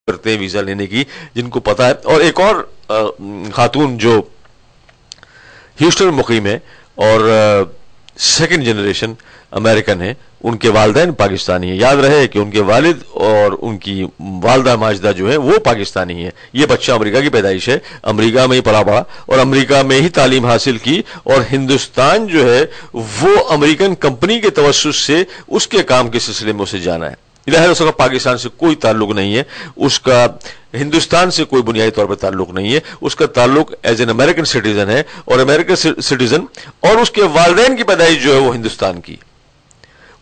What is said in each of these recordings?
کرتے ہیں ویزا لینے کی جن کو پتا ہے. اور ایک اور خاتون جو ہیوسٹن میں مقیم ہے اور سیکنڈ جنریشن امریکن ہے, ان کے والدین پاکستانی ہیں. یاد رہے کہ ان کے والد اور ان کی والدہ ماجدہ جو ہے وہ پاکستانی ہیں. یہ بچہ امریکہ کی پیدائش ہے, امریکہ میں ہی پلا بڑھا اور امریکہ میں ہی تعلیم حاصل کی, اور ہندوستان جو ہے وہ امریکن کمپنی کے توسط سے اس کے کام کے سلسلے میں اسے جانا ہے. ظاہر اس کا پاکستان سے کوئی تعلق نہیں ہے, اس کا ہندوستان سے کوئی بنیادی طور پر تعلق نہیں ہے. اس کا تعلق ایز این امریکن سٹیزن ہے, اور امریکن سٹیزن اور اس کے والدین کی پیدائش جو ہے وہ ہندوستان کی.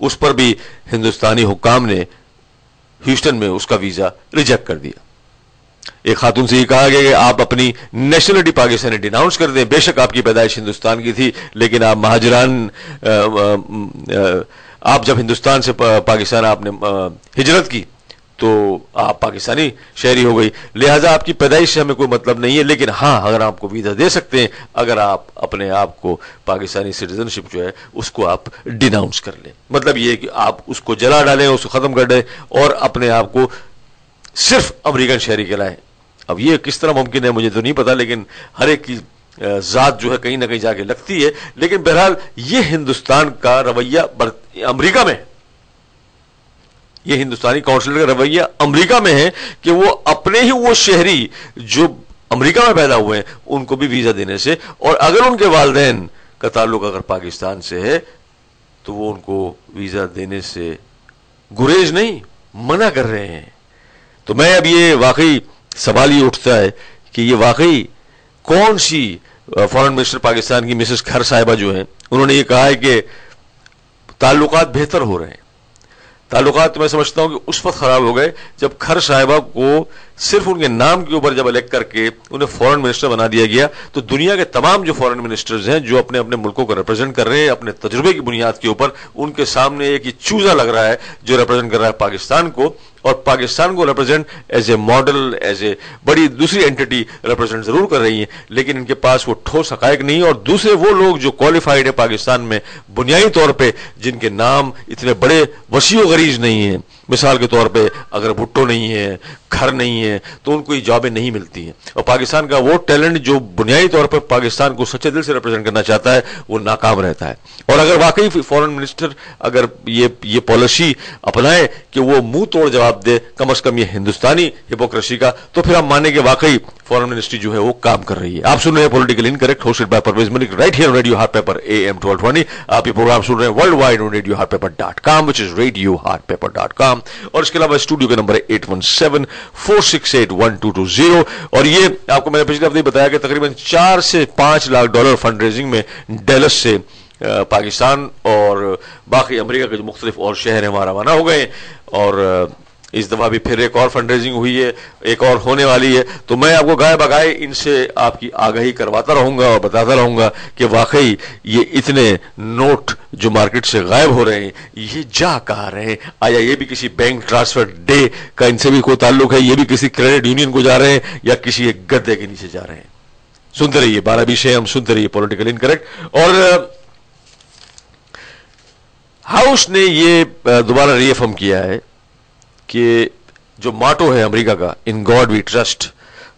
اس پر بھی ہندوستانی حکام نے ہیوسٹن میں اس کا ویزا ریجیکٹ کر دیا. ایک خاتون سے یہ کہا گیا کہ آپ اپنی نیشنلٹی پاکستانی ڈیناؤنس کر دیں, بے شک آپ کی پیدائش ہندوستان کی تھی, لیکن آپ مہاجران آپ جب ہندوستان سے پاکستان آپ نے ہجرت کی تو آپ پاکستانی شہری ہو گئی, لہٰذا آپ کی پیدائش سے ہمیں کوئی مطلب نہیں ہے, لیکن ہاں اگر آپ کو ویزا دے سکتے ہیں اگر آپ اپنے آپ کو پاکستانی سٹیزن شپ جو ہے اس کو آپ ڈیناؤنس کر لیں. مطلب یہ کہ آپ اس کو جلا ڈالیں, اس کو ختم کر دیں اور اپنے آپ کو صرف امریکن شہری کہلائیں. اب یہ کس طرح ممکن ہے مجھے تو نہیں پتا, لیکن ہر ایک کی ذات جو ہے کہیں نہ کہیں جا کے لگتی ہے. لیکن بہرحال یہ ہندوستان کا رویہ امریکہ میں, یہ ہندوستانی کونسل کا رویہ امریکہ میں ہے کہ وہ اپنے ہی وہ شہری جو امریکہ میں پیدا ہوئے ہیں ان کو بھی ویزا دینے سے, اور اگر ان کے والدین کا تعلق اگر پاکستان سے ہے تو وہ ان کو ویزا دینے سے گریز نہیں منع کر رہے ہیں. تو میں اب یہ واقعی سوال یہ اٹھتا ہے کہ یہ واقعی کون سی فارن منسٹر پاکستان کی مسز کھر صاحبہ جو ہیں, انہوں نے یہ کہا ہے کہ تعلقات بہتر ہو رہے ہیں. تعلقات میں سمجھتا ہوں کہ اس وقت خراب ہو گئے جب کھر صاحبہ کو صرف ان کے نام کے اوپر جب الیکٹ کر کے انہیں فورن منسٹر بنا دیا گیا تو دنیا کے تمام جو فورن منسٹرز ہیں جو اپنے اپنے ملکوں کو ریپرزینٹ کر رہے ہیں اپنے تجربے کی بنیاد کے اوپر, ان کے سامنے ایک یہ چوزا لگ رہا ہے جو ریپرزینٹ کر رہا ہے پاکستان کو, اور پاکستان کو represent as a model, as a بڑی دوسری اینٹی ریپرزینٹ ضرور کر رہی ہیں, لیکن ان کے پاس وہ ٹھوس حقائق نہیں. اور دوسرے وہ لوگ جو کوالیفائڈ ہے پاکستان میں بنیادی طور پہ جن کے نام اتنے بڑے وسیع و غریض نہیں ہیں, مثال کے طور پہ اگر بھٹو نہیں ہے, کھر نہیں ہے, تو ان کو یہ جابیں نہیں ملتی ہیں. اور پاکستان کا وہ ٹیلنٹ جو بنیادی طور پر پاکستان کو سچے دل سے ریپرزینٹ کرنا چاہتا ہے وہ ناکام رہتا ہے. اور اگر واقعی فورن منسٹر اگر یہ پالیسی اپنائے کہ وہ منہ توڑ جواب دے کم از کم یہ ہندوستانی ہپوکریسی کا, تو پھر ہم مانیں کہ واقعی فورن منسٹری جو ہے وہ کام کر رہی ہے. آپ سن رہے ہیں political incorrect hosted by Pervez Malik right here radio heart pepper AM 1220. آپ یہ پروگرام سن رہے ہیں world wide on radioheartpepper.com which is radioheartpepper.com. اور اس کے علاوہ اسٹوڈیو کا نمبر ہے 817-468-1220. اور یہ آپ کو میں نے پچھلے ہفتے بتایا کہ تقریباً 4 سے 5 لاکھ ڈالر فنڈ ریزنگ میں ڈیلس سے پاکستان اور باقی امریکہ کے جو مختلف اور شہر ہیں وہاں روانہ ہو گئے. اور اس دفعہ بھی پھر ایک اور فنڈ ریزنگ ہوئی ہے, ایک اور ہونے والی ہے. تو میں آپ کو گائے بگائے ان سے آپ کی آگاہی کرواتا رہوں گا اور بتاتا رہوں گا کہ واقعی یہ اتنے نوٹ جو مارکیٹ سے غائب ہو رہے ہیں یہ جا کہاں رہے ہیں. آیا یہ بھی کسی بینک ٹرانسفر ڈے کا ان سے بھی کوئی تعلق ہے, یہ بھی کسی کریڈٹ یونین کو جا رہے ہیں, یا کسی ایک گدے کے نیچے جا رہے ہیں. سنتے رہیے 12-20 ہم سنتے رہیے پولیٹیکل انکریکٹ. اور ہاؤس نے یہ دوبارہ ری افرم کیا ہے کہ جو ماٹو ہے امریکہ کا ان گاڈ وی ٹرسٹ,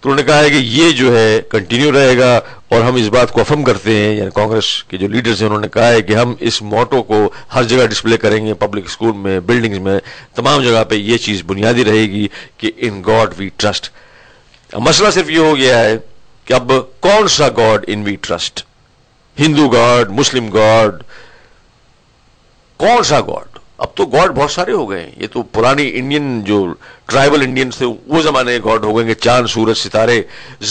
تو انہوں نے کہا ہے کہ یہ جو ہے کنٹینیو رہے گا. اور ہم اس بات کو افرم کرتے ہیں, یعنی کانگریس کے جو لیڈرز ہیں انہوں نے کہا ہے کہ ہم اس موٹو کو ہر جگہ ڈسپلے کریں گے, پبلک اسکول میں, بلڈنگز میں, تمام جگہ پہ یہ چیز بنیادی رہے گی کہ ان گاڈ وی ٹرسٹ. مسئلہ صرف یہ ہو گیا ہے کہ اب کون سا god in we trust, Hindu god, Muslim god, کون سا گاڈ؟ اب تو گاڈ بہت سارے ہو گئے ہیں. یہ تو پرانی انڈین جو ٹرائبل انڈینز تھے وہ زمانے کے گاڈ ہو گئے کہ چاند, سورج, ستارے,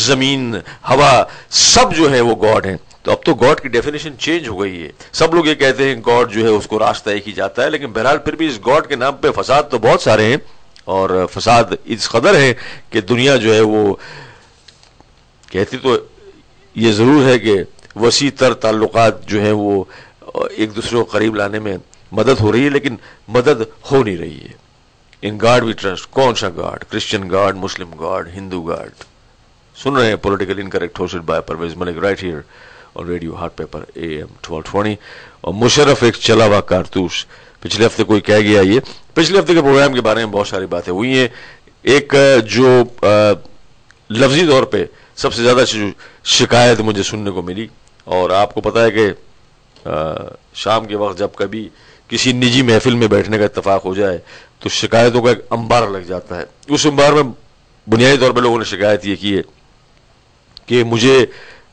زمین, ہوا سب جو ہے وہ گاڈ ہیں. تو اب تو گاڈ کی ڈیفینیشن چینج ہو گئی ہے. سب لوگ یہ کہتے ہیں گاڈ جو ہے اس کو راستہ ایک ہی جاتا ہے, لیکن بہرحال پھر بھی اس گاڈ کے نام پہ فساد تو بہت سارے ہیں, اور فساد اس قدر ہے کہ دنیا جو ہے وہ کہتی تو یہ ضرور ہے کہ وسیع تر تعلقات جو ہیں وہ ایک دوسرے کو قریب لانے میں مدد ہو رہی ہے, لیکن مدد ہو نہیں رہی ہے. ان گاڈ وی ٹرسٹ, کون سا God? Christian God, Muslim God, Hindu God. سن رہے ہیں political incorrect hosted by Pervez Malik right here اور ریڈیو ہارٹ پیپر AM 1220. اور مشرف ایک چلا ہوا کارتوس. پچھلے ہفتے کوئی کہہ گیا, یہ پچھلے ہفتے کے پروگرام کے بارے میں بہت ساری باتیں ہوئی ہیں. ایک جو لفظی طور پہ سب سے زیادہ شکایت مجھے سننے کو ملی، اور آپ کو پتہ ہے کہ شام کے وقت جب کبھی کسی نجی محفل میں بیٹھنے کا اتفاق ہو جائے تو شکایتوں کا ایک انبار لگ جاتا ہے. اس انبار میں بنیادی طور پہ لوگوں نے شکایت یہ کی ہے کہ مجھے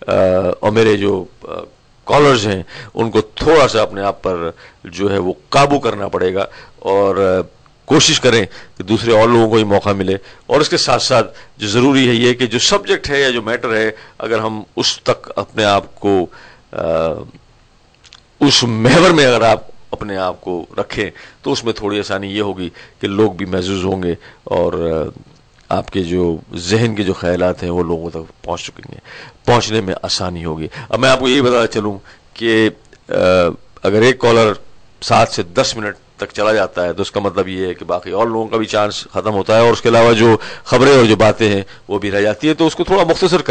اور میرے جو کالرز ہیں ان کو تھوڑا سا اپنے آپ پر جو ہے وہ قابو کرنا پڑے گا، اور کوشش کریں کہ دوسرے اور لوگوں کو ہی موقع ملے. اور اس کے ساتھ ساتھ جو ضروری ہے یہ کہ جو سبجیکٹ ہے یا جو میٹر ہے، اگر ہم اس تک اپنے آپ کو اس محور میں اگر آپ اپنے آپ کو رکھیں تو اس میں تھوڑی آسانی یہ ہوگی کہ لوگ بھی محظوظ ہوں گے، اور آپ کے جو ذہن کے جو خیالات ہیں وہ لوگوں تک پہنچنے میں آسانی ہوگی. اب میں آپ کو یہی بتانا چلوں کہ اگر ایک کالر 7 سے 10 منٹ تک چلا جاتا ہے تو اس کا مطلب یہ ہے کہ باقی اور لوگوں کا بھی چانس ختم ہوتا ہے، اور اس کے علاوہ جو خبریں اور جو باتیں ہیں وہ بھی رہ جاتی ہیں. تو اس کو تھوڑا مختصر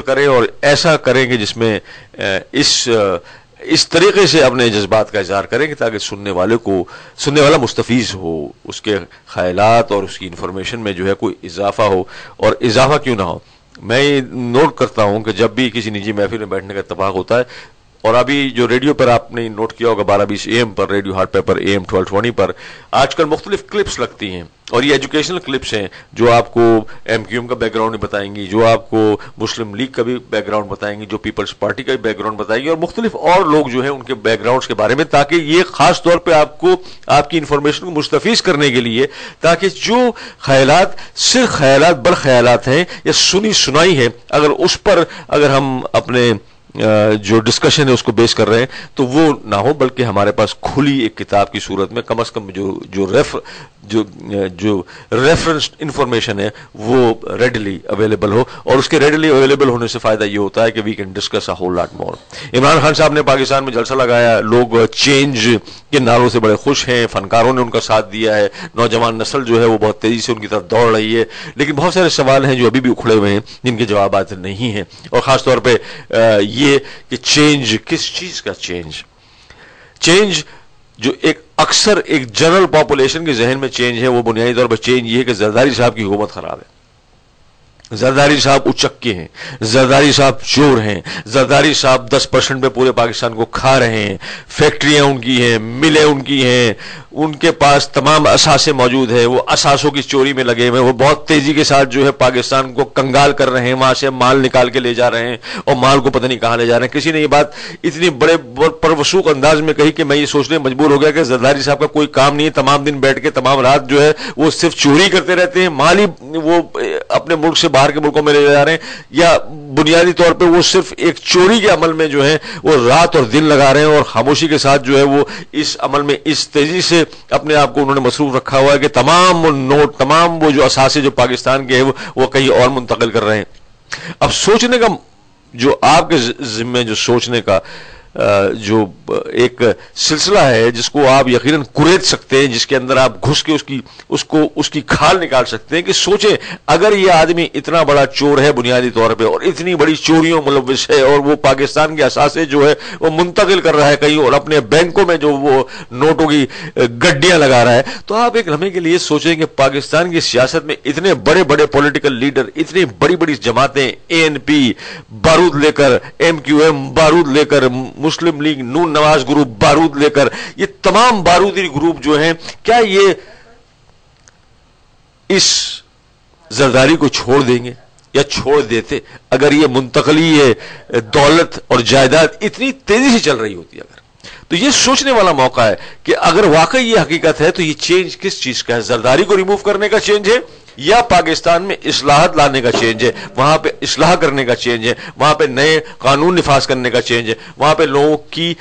کریں اور ایسا کریں کہ جس میں اس طریقے سے اپنے جذبات کا اظہار کریں کہ تاکہ سننے والا مستفیض ہو، اس کے خیالات اور اس کی انفارمیشن میں جو ہے کوئی اضافہ ہو، اور اضافہ کیوں نہ ہو. میں یہ نوٹ کرتا ہوں کہ جب بھی کسی نجی محفل میں بیٹھنے کا اتفاق ہوتا ہے، اور ابھی جو ریڈیو پر آپ نے نوٹ کیا ہوگا 12:20 AM per radio heart pepper AM 1220 پر آج کل مختلف کلپس لگتی ہیں، اور یہ ایجوکیشنل کلپس ہیں جو آپ کو MQM کا بیک گراؤنڈ بتائیں گی، جو آپ کو مسلم لیگ کا بھی بیک گراؤنڈ بتائیں گی، جو پیپلز پارٹی کا بھی بیک گراؤنڈ بتائیں گی، اور مختلف اور لوگ جو ہیں ان کے بیک گراؤنڈز کے بارے میں، تاکہ یہ خاص طور پہ آپ کی انفارمیشن کو مستفیض کرنے کے لیے، تاکہ جو خیالات صرف خیالات بر خیالات ہیں یا سنی سنائی ہے، اگر ہم اپنے جو ڈسکشن ہے اس کو بیس کر رہے ہیں تو وہ نہ ہو، بلکہ ہمارے پاس کھلی ایک کتاب کی صورت میں کم از کم جو ریفرنس انفارمیشن ہے وہ ریڈیلی اویلیبل ہو. اور اس کے ریڈیلی اویلیبل ہونے سے فائدہ یہ ہوتا ہے کہ we can discuss a whole lot more. Imran Khan صاحب نے پاکستان میں جلسہ لگایا، لوگ چینج کے نعروں سے بڑے خوش ہیں، فنکاروں نے ان کا ساتھ دیا ہے، نوجوان نسل جو ہے وہ بہت تیزی سے ان کی طرف دوڑ رہی ہے، لیکن بہت سارے سوال ہیں جو ابھی بھی اکھڑے ہوئے ہیں جن کے جوابات نہیں ہیں. اور خاص طور پہ یہ کہ چینج کس چیز کا چینج جو اکثر ایک جنرل پاپولیشن کے ذہن میں چینج ہے، وہ بنیادی طور پر چینج یہ ہے کہ زرداری صاحب کی حکومت خراب ہے، زرداری صاحب اچکے ہیں، زرداری صاحب چور ہیں، زرداری صاحب 10% پہ پورے پاکستان کو کھا رہے ہیں، فیکٹریاں ان کی ہیں، ملیں ان کی ہیں، ان کے پاس تمام اثاثے موجود ہیں، وہ اثاثوں کی چوری میں لگے ہوئے ہیں، وہ بہت تیزی کے ساتھ جو ہے پاکستان کو کنگال کر رہے ہیں، وہاں سے مال نکال کے لے جا رہے ہیں، اور مال کو پتہ نہیں کہاں لے جا رہے ہیں. کسی نے یہ بات اتنی بڑے پروسوق انداز میں کہی کہ میں یہ سوچنے مجبور ہو گیا کہ زرداری صاحب کا کوئی کام نہیں ہے، تمام دن بیٹھ کے تمام رات جو ہے وہ صرف چوری کرتے رہتے ہیں، مال ہی وہ اپنے ملک سے باہر کے ملکوں میں لے جا رہے ہیں، یا بنیادی طور پہ وہ صرف ایک چوری کے عمل میں جو ہے وہ رات اور دن لگا رہے ہیں، اور خاموشی کے ساتھ جو ہے وہ اس عمل میں اس تیزی سے اپنے آپ کو انہوں نے مصروف رکھا ہوا ہے کہ تمام نوٹ، تمام وہ جو اثاثے جو پاکستان کے ہیں وہ کہیں اور منتقل کر رہے ہیں. اب سوچنے کا جو آپ کے ذمہ جو سوچنے کا جو ایک سلسلہ ہے جس کو آپ یقیناً کریت سکتے ہیں، جس کے اندر آپ گھس کے اس کی کھال نکال سکتے ہیں، کہ سوچیں اگر یہ آدمی اتنا بڑا چور ہے بنیادی طور پہ، اور اتنی بڑی چوریوں ملوث ہے، اور وہ پاکستان کے اثاثے جو ہے وہ منتقل کر رہا ہے کہیں، اور اپنے بینکوں میں جو وہ نوٹوں کی گڈیاں لگا رہا ہے، تو آپ ایک لمحے کے لیے سوچیں کہ پاکستان کی سیاست میں اتنے بڑے بڑے پولیٹیکل لیڈر، اتنی بڑی بڑی جماعتیں، ANP بارود لے کر، MQM بارود لے کر، مسلم لیگ نون نواز گروپ بارود لے کر، یہ تمام بارودی گروپ جو ہیں، کیا یہ اس زرداری کو چھوڑ دیں گے یا چھوڑ دیتے اگر یہ منتقلی دولت اور جائیداد اتنی تیزی سے چل رہی ہوتی؟ اگر تو یہ سوچنے والا موقع ہے کہ اگر واقعی یہ حقیقت ہے تو یہ چینج کس چیز کا ہے؟ زرداری کو ریموو کرنے کا چینج ہے یا پاکستان میں اصلاحات لانے کا چینج ہے، وہاں پہ اصلاح کرنے کا چینج ہے، وہاں پہ نئے قانون نفاذ کرنے کا چینج ہے، وہاں پہ لوگوں کی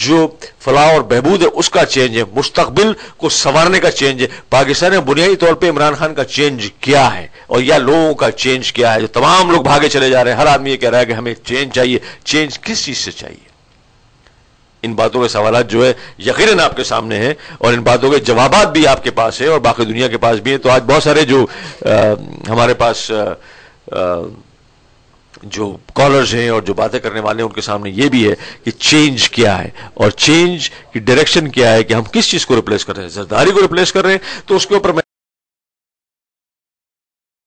جو فلاح اور بہبود ہے اس کا چینج ہے، مستقبل کو سنوارنے کا چینج ہے؟ پاکستان میں بنیادی طور پہ عمران خان کا چینج کیا ہے، اور یا لوگوں کا چینج کیا ہے؟ جو تمام لوگ بھاگے چلے جا رہے ہیں، ہر آدمی یہ کہہ رہا ہے کہ ہمیں چینج چاہیے. چینج کس چیز سے چاہیے؟ ان باتوں کے سوالات جو ہے یقیناً آپ کے سامنے ہیں، اور ان باتوں کے جوابات بھی آپ کے پاس ہیں اور باقی دنیا کے پاس بھی ہیں. تو آج بہت سارے جو ہمارے پاس جو کالرز ہیں اور جو باتیں کرنے والے ہیں ان کے سامنے یہ بھی ہے کہ چینج کیا ہے اور چینج کی ڈائریکشن کیا ہے، کہ ہم کس چیز کو ریپلیس کر رہے ہیں. زرداری کو ریپلیس کر رہے ہیں تو اس کے اوپر